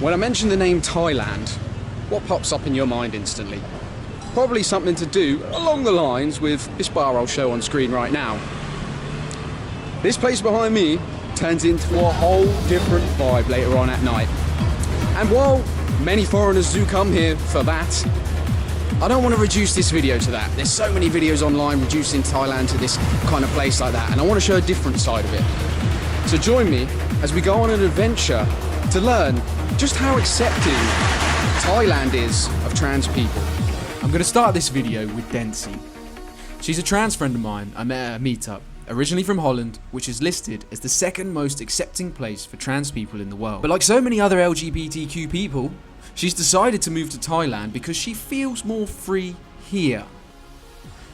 When I mention the name Thailand, what pops up in your mind instantly? Probably something to do along the lines with this bar I'll show on screen right now. This place behind me turns into a whole different vibe later on at night. And while many foreigners do come here for that, I don't want to reduce this video to that. There's so many videos online reducing Thailand to this kind of place like that, and I want to show a different side of it. So join me as we go on an adventure to learn just how accepting Thailand is of trans people. I'm going to start this video with Densi. She's a trans friend of mine I met at a meetup, originally from Holland, which is listed as the second most accepting place for trans people in the world. But like so many other LGBTQ people, she's decided to move to Thailand because she feels more free here.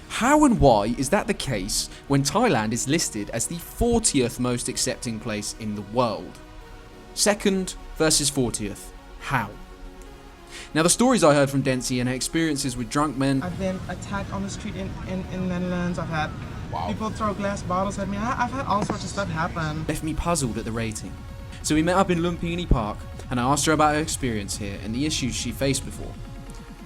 How and why is that the case when Thailand is listed as the 40th most accepting place in the world? Second versus 40th. How? Now, the stories I heard from Densi and her experiences with drunk men. I've been attacked on the street in Netherlands. I've had people throw glass bottles at me. I've had all sorts of stuff happen. Left me puzzled at the rating. So we met up in Lumpini Park and I asked her about her experience here and the issues she faced before.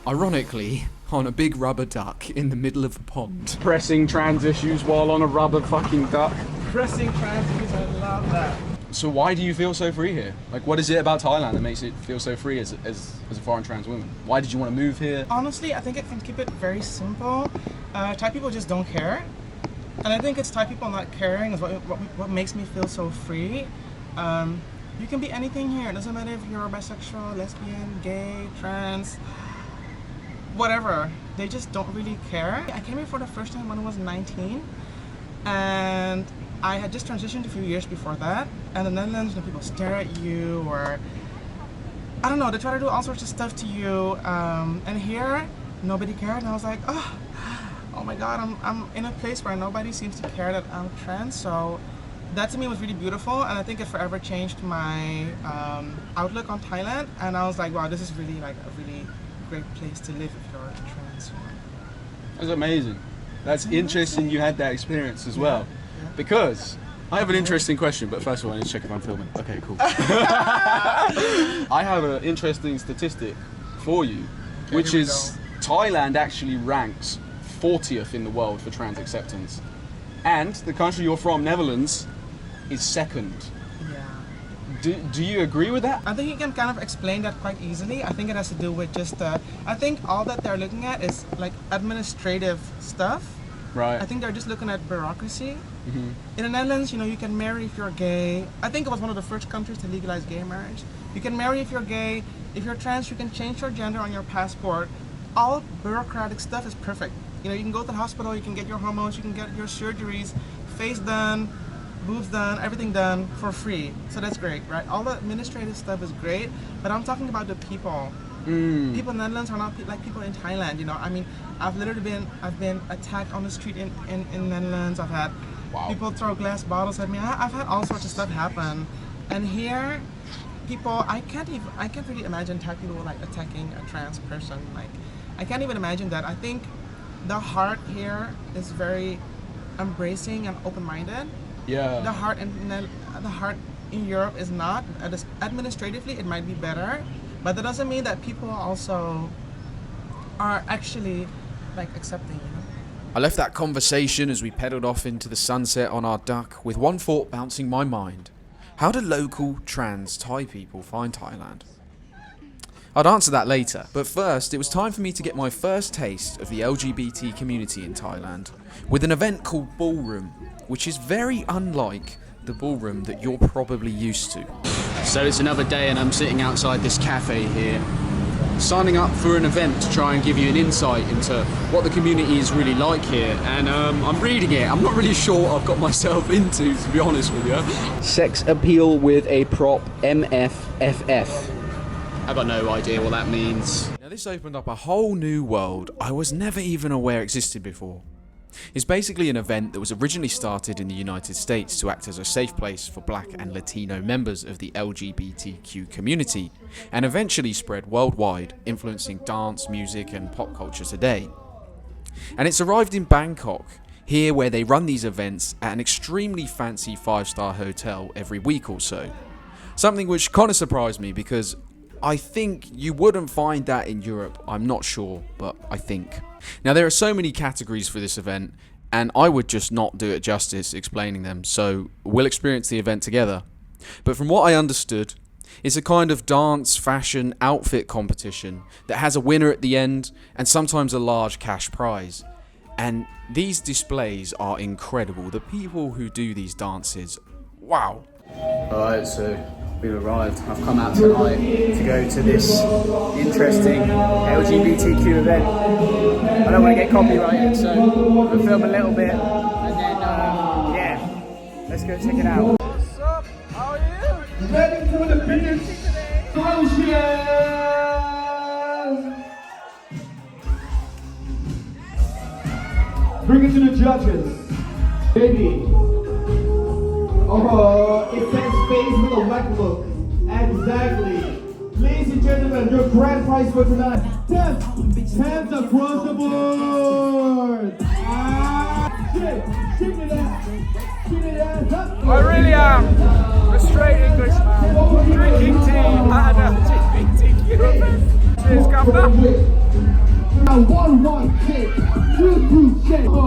Ironically, on a big rubber duck in the middle of a pond. Pressing trans issues while on a rubber fucking duck. Pressing trans issues, I love that. So why do you feel so free here? Like, what is it about Thailand that makes it feel so free as a foreign trans woman? Why did you want to move here? Honestly, I think I can keep it very simple. Thai people just don't care. And I think it's Thai people not caring is what makes me feel so free. You can be anything here. It doesn't matter if you're bisexual, lesbian, gay, trans, whatever. They just don't really care. I came here for the first time when I was 19. And I had just transitioned a few years before that, and in the Netherlands, people stare at you, or I don't know, they try to do all sorts of stuff to you. And here, nobody cared, and I was like, oh my God, I'm in a place where nobody seems to care that I'm trans. So that to me was really beautiful, and I think it forever changed my outlook on Thailand. And I was like, wow, this is really like a really great place to live if you're a trans woman. That's amazing. That's interesting you had that experience as well. Because I have an interesting question, but first of all I need to check if I'm filming. Okay, cool. I have an interesting statistic for you, which is Thailand actually ranks 40th in the world for trans acceptance. And the country you're from, Netherlands, is second. Yeah. Do you agree with that? I think you can kind of explain that quite easily. I think it has to do with just, I think all that they're looking at is like administrative stuff. Right. I think they're just looking at bureaucracy. Mm-hmm. In the Netherlands, you can marry if you're gay. I think it was one of the first countries to legalize gay marriage. You can marry if you're gay. If you're trans, you can change your gender on your passport. All bureaucratic stuff is perfect. You can go to the hospital, you can get your hormones, you can get your surgeries, face done, boobs done, everything done for free. So that's great, right? All the administrative stuff is great, but I'm talking about the people. People in the Netherlands are not like people in Thailand, I mean, I've been attacked on the street in the Netherlands. I've had people throw glass bottles at me. I've had all sorts of stuff happen. And here, people, I can't really imagine Thai people like attacking a trans person. Like, I can't even imagine that. I think the heart here is very embracing and open-minded. Yeah. The heart in Europe is not. Administratively, it might be better. But that doesn't mean that people also are actually like accepting, I left that conversation as we pedalled off into the sunset on our duck with one thought bouncing my mind. How do local trans Thai people find Thailand? I'd answer that later, but first it was time for me to get my first taste of the LGBT community in Thailand with an event called Ballroom, which is very unlike the ballroom that you're probably used to. So it's another day and I'm sitting outside this cafe here, signing up for an event to try and give you an insight into what the community is really like here. And I'm reading it. I'm not really sure what I've got myself into, to be honest with you. Sex appeal with a prop, MFFF. I've got no idea what that means. Now this opened up a whole new world I was never even aware existed before. It's basically an event that was originally started in the United States to act as a safe place for Black and Latino members of the LGBTQ community, and eventually spread worldwide, influencing dance, music and pop culture today. And it's arrived in Bangkok, here where they run these events at an extremely fancy 5-star hotel every week or so. Something which kind of surprised me because I think you wouldn't find that in Europe. I'm not sure, but I think. Now, there are so many categories for this event, and I would just not do it justice explaining them, so we'll experience the event together. But from what I understood, it's a kind of dance, fashion, outfit competition that has a winner at the end and sometimes a large cash prize. And these displays are incredible. The people who do these dances, wow. Alright, so we've arrived. I've come out tonight to go to this interesting LGBTQ event. I don't want to get copyrighted, so we'll film a little bit and then, yeah, let's go check it out. What's up? How are you? Ready for the biggest function! Bring it to the judges. Baby. Oh, it says face with a wet look. Exactly. Ladies and gentlemen, your grand prize for tonight. Hands across the board. Shake it out. Shake it out. I really am a straight Englishman drinking tea at an LGBTQ event. Cheers, Governor. Now one shake, two shake. Oh,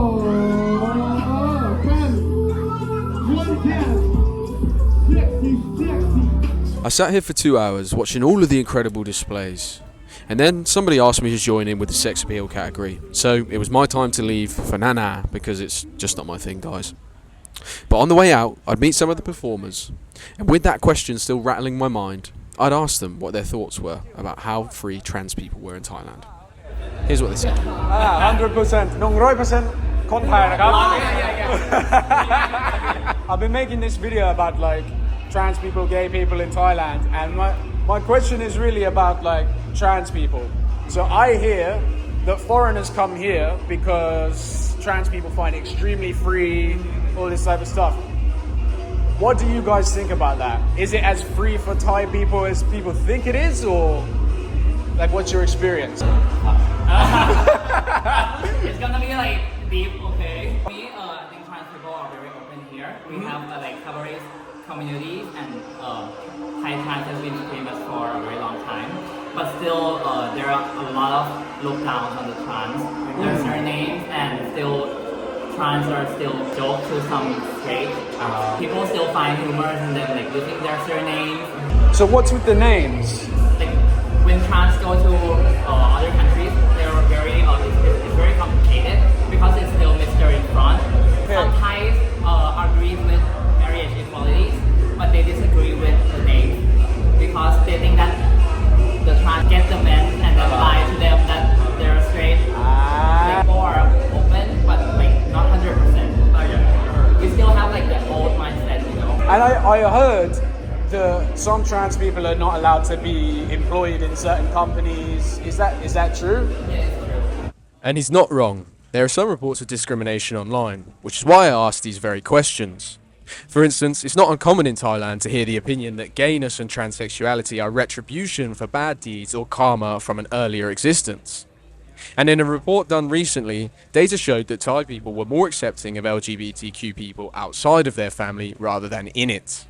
one tap. Sexy. I sat here for 2 hours watching all of the incredible displays. And then somebody asked me to join in with the sex appeal category. So it was my time to leave for Nana because it's just not my thing, guys. But on the way out, I'd meet some of the performers. And with that question still rattling my mind, I'd ask them what their thoughts were about how free trans people were in Thailand. Here's what they said. 100%, 100% คนไทยนะครับ I've been making this video about like trans people, gay people in Thailand, and my question is really about like trans people. So I hear that foreigners come here because trans people find it extremely free, all this type of stuff. What do you guys think about that? Is it as free for Thai people as people think it is, or like what's your experience? It's gonna be like deep, okay? We, I think trans people are very open here. We have like cabaret communities, and Thai trans has been famous for a very long time. But still, there are a lot of look downs on the trans. Their surnames, and still trans are still joked to some straight. People still find humor in them, like using their surnames. So what's with the names? Like when trans go to other countries, they're very it's very complicated because it's still Mr. in front. Some Thais agree with marriage equality, but they disagree with the name because they think that the trans get the men and then lie to them that they're straight. Like more open, but like not 100%. We still have like the old mindset, you know. And I heard that some trans people are not allowed to be employed in certain companies. Is that true? Yeah, it's true. And he's not wrong. There are some reports of discrimination online, which is why I asked these very questions. For instance, it's not uncommon in Thailand to hear the opinion that gayness and transsexuality are retribution for bad deeds or karma from an earlier existence. And in a report done recently, data showed that Thai people were more accepting of LGBTQ people outside of their family rather than in it.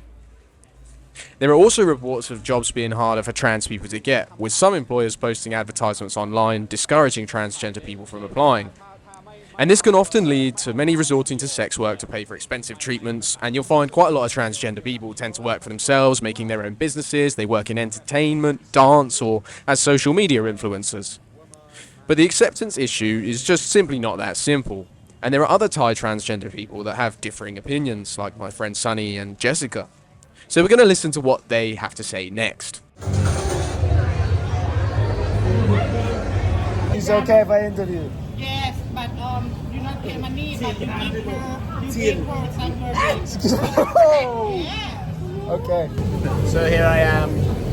There are also reports of jobs being harder for trans people to get, with some employers posting advertisements online discouraging transgender people from applying. And this can often lead to many resorting to sex work to pay for expensive treatments, and you'll find quite a lot of transgender people tend to work for themselves, making their own businesses. They work in entertainment, dance, or as social media influencers. But the acceptance issue is just simply not that simple. And there are other Thai transgender people that have differing opinions, like my friends Sunny and Jessica. So we're going to listen to what they have to say next. It's okay if I interview. Yes, but you not pay money, but you give her some Yeah. Okay. So here I am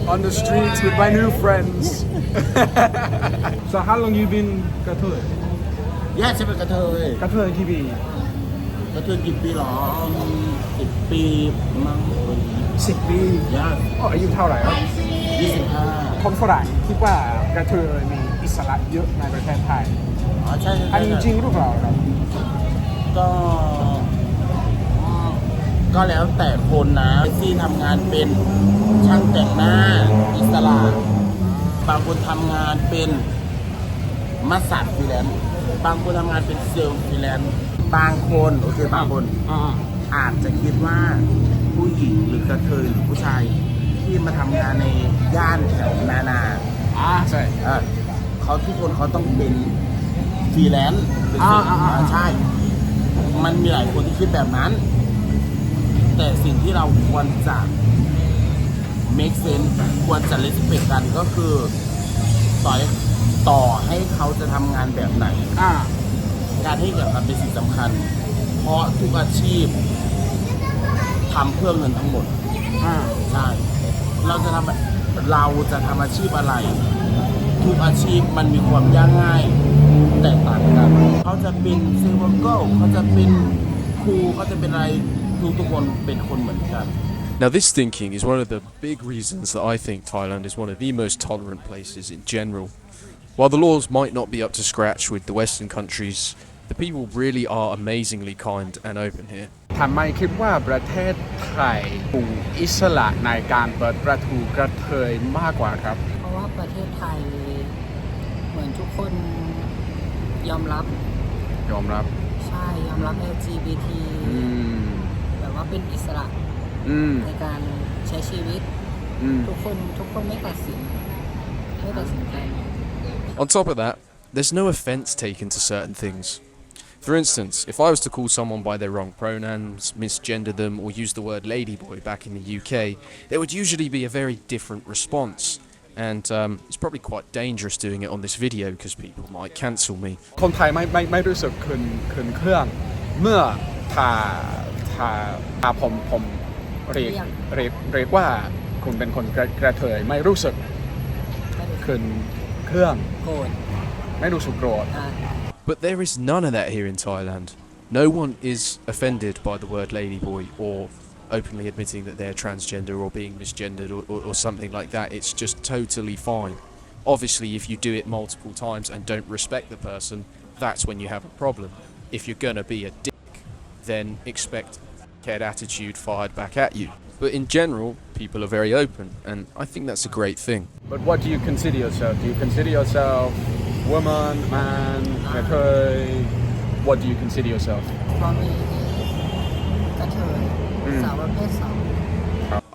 on the streets with my new friends. So how long you been gatoey? แยกใช่ไหมกระเทย Gatoey กี่ปี กระเทยกี่ปีหรอ10 ปีมั้ง 10 ปี ยาก อายุเท่าไหร่ครับ 25 คนฝรั่งคิดว่ากระเทยมีอิสระเยอะในประเทศไทย อ๋อใช่ อันนี้จริงหรือเปล่าครับ ก็แล้วแต่คนนะที่ทำงานเป็นช่างแต่งหน้าอิสระ บางคนทำงานเป็นมัสยิดฟรีแลนซ์บางคนทำงานเป็นเซลล์ฟรีแลนซ์บางคนโอเคบางคนอาจจะคิดว่าผู้หญิงหรือกระเทยหรือผู้ชายที่มาทำงานในย่านแถวนานาใช่ เขาทุกคนเขาต้องเป็นฟรีแลนซ์ใช่มันมีหลายคนที่คิดแบบนั้นแต่สิ่งที่เราควรจะ make sense ควรจะ respect กันก็คือต่อให้เขาจะทำงานแบบไหนการให้เกียรติกันเป็นสิ่งสำคัญเพราะทุกอาชีพทำเพื่อเงินทั้งหมดใช่เราจะทำอาชีพอะไรทุกอาชีพมันมีความยากง่ายแตกต่างกันเขาจะเป็นเซลล์เกิลเขาจะเป็นครูเขาจะเป็นอะไรทุกคนเป็นคนเหมือนกัน Now, this thinking is one of the big reasons that I think Thailand is one of the most tolerant places in general. While the laws might not be up to scratch with the Western countries, the people really are amazingly kind and open here. ทำไมคิดว่าประเทศไทยมีอิสระในการเปิดประตูกระเทยมากกว่าครับ เพราะว่าประเทศไทยเหมือนทุกคนยอมรับใช่ยอมรับ LGBT แบบว่าเป็นอิสระในการใช้ชีวิตทุกคนไม่ตัดสินใจ On top of that, there's no offence taken to certain things. For instance, if I was to call someone by their wrong pronouns, misgender them, or use the word ladyboy back in the UK, there would usually be a very different response. And it's probably quite dangerous doing it on this video because people might cancel me. คนไทยไม่รู้สึกคืนเครื่องเมื่อถ้าผมเรียกว่าคุณเป็นคนกระเทยไม่รู้สึกคืนเครื่องโกรธไม่รู้สึกโกรธ But there is none of that here in Thailand. No one is offended by the word ladyboy or openly admitting that they're transgender or being misgendered or something like that. It's just totally fine. Obviously, if you do it multiple times and don't respect the person, that's when you have a problem. If you're gonna be a dick, then expect cat attitude fired back at you. But in general, people are very open, and I think that's a great thing. But what do you consider yourself? Do you consider yourself woman, man, gatoey? What do you consider yourself? เพราะมีกระเทยสาวประเภทสอง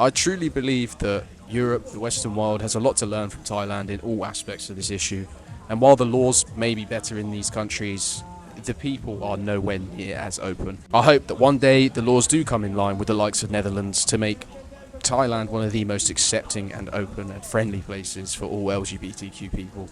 I truly believe that Europe, the Western world, has a lot to learn from Thailand in all aspects of this issue. And while the laws may be better in these countries, the people are nowhere near as open. I hope that one day the laws do come in line with the likes of Netherlands to make Thailand one of the most accepting and open and friendly places for all LGBTQ people.